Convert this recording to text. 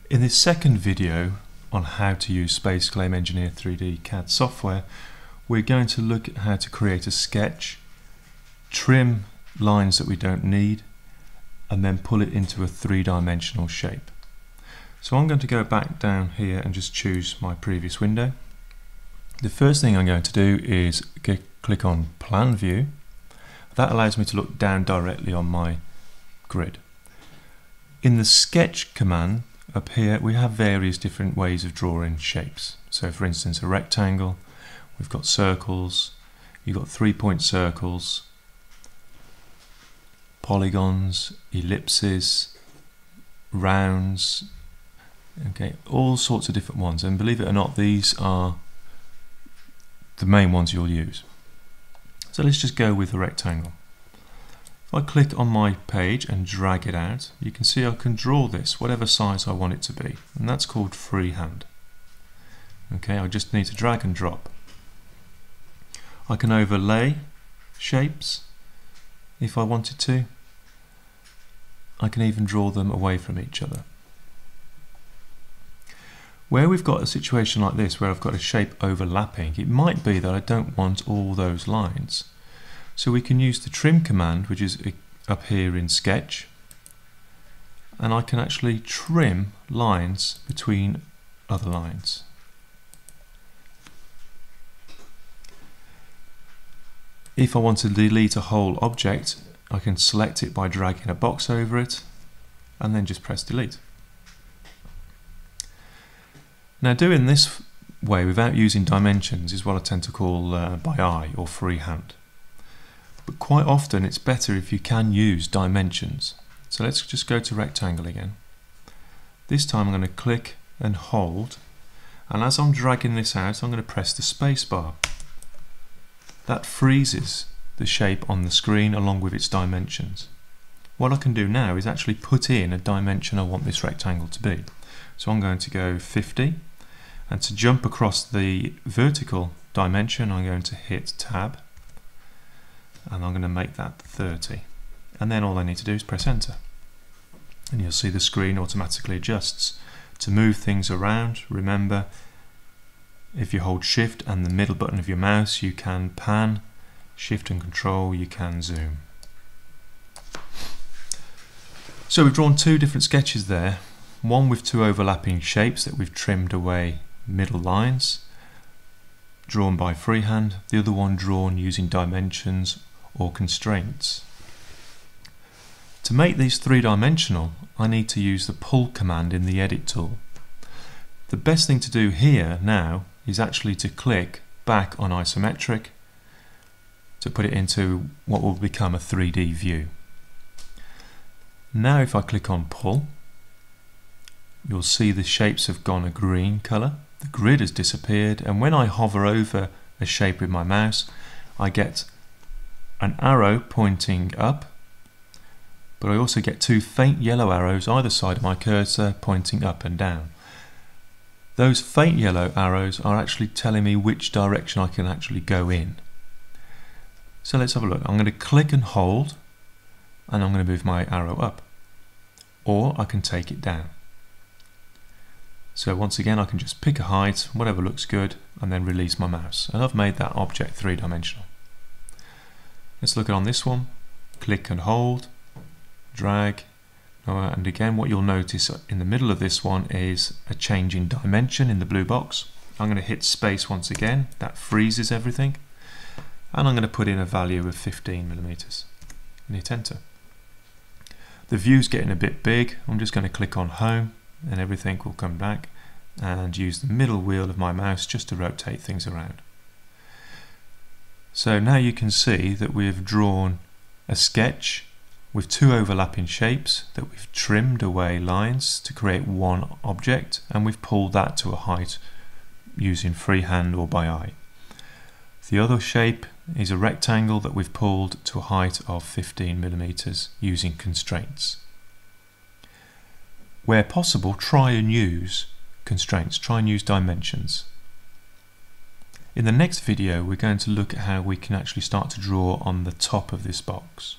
In this second video on how to use SpaceClaim Engineer 3D CAD software, we're going to look at how to create a sketch, trim lines that we don't need, and then pull it into a three-dimensional shape. So I'm going to go back down here and just choose my previous window. The first thing I'm going to do is click on Plan View. That allows me to look down directly on my grid. In the Sketch command up here we have various different ways of drawing shapes. So for instance, a rectangle, we've got circles, you've got 3-point circles, polygons, ellipses, rounds, okay, all sorts of different ones, and believe it or not, these are the main ones you'll use. So let's just go with the rectangle. If I click on my page and drag it out, you can see I can draw this whatever size I want it to be, and that's called freehand. Okay, I just need to drag and drop. I can overlay shapes if I wanted to. I can even draw them away from each other. Where we've got a situation like this, where I've got a shape overlapping, it might be that I don't want all those lines. So we can use the trim command, which is up here in Sketch, and I can actually trim lines between other lines. If I want to delete a whole object, I can select it by dragging a box over it and then just press delete. Now, doing this way without using dimensions is what I tend to call by eye or freehand. But quite often it's better if you can use dimensions. So let's just go to rectangle again. This time I'm going to click and hold, and as I'm dragging this out I'm going to press the space bar. That freezes the shape on the screen along with its dimensions. What I can do now is actually put in a dimension I want this rectangle to be. So I'm going to go 50, and to jump across the vertical dimension I'm going to hit Tab, and I'm going to make that 30, and then all I need to do is press enter, and you'll see the screen automatically adjusts. To move things around, remember, if you hold shift and the middle button of your mouse, you can pan, shift and control, you can zoom. So we've drawn two different sketches there, one with two overlapping shapes that we've trimmed away middle lines, drawn by freehand, the other one drawn using dimensions or constraints. To make these three-dimensional, I need to use the pull command in the edit tool. The best thing to do here now is actually to click back on isometric to put it into what will become a 3D view. Now if I click on pull, you'll see the shapes have gone a green colour, the grid has disappeared, and when I hover over a shape with my mouse I get an arrow pointing up, but I also get two faint yellow arrows either side of my cursor pointing up and down. Those faint yellow arrows are actually telling me which direction I can actually go in. So let's have a look. I'm going to click and hold, and I'm going to move my arrow up, or I can take it down. So once again I can just pick a height, whatever looks good, and then release my mouse, and I've made that object three-dimensional. Let's look at on this one. Click and hold, drag, and again what you'll notice in the middle of this one is a change in dimension in the blue box. I'm going to hit space once again, that freezes everything, and I'm going to put in a value of 15mm and hit enter. The view's getting a bit big. I'm just going to click on home and everything will come back, and use the middle wheel of my mouse just to rotate things around. So now you can see that we've drawn a sketch with two overlapping shapes, that we've trimmed away lines to create one object, and we've pulled that to a height using freehand or by eye. The other shape is a rectangle that we've pulled to a height of 15mm using constraints. Where possible, try and use constraints, try and use dimensions. In the next video we're going to look at how we can actually start to draw on the top of this box.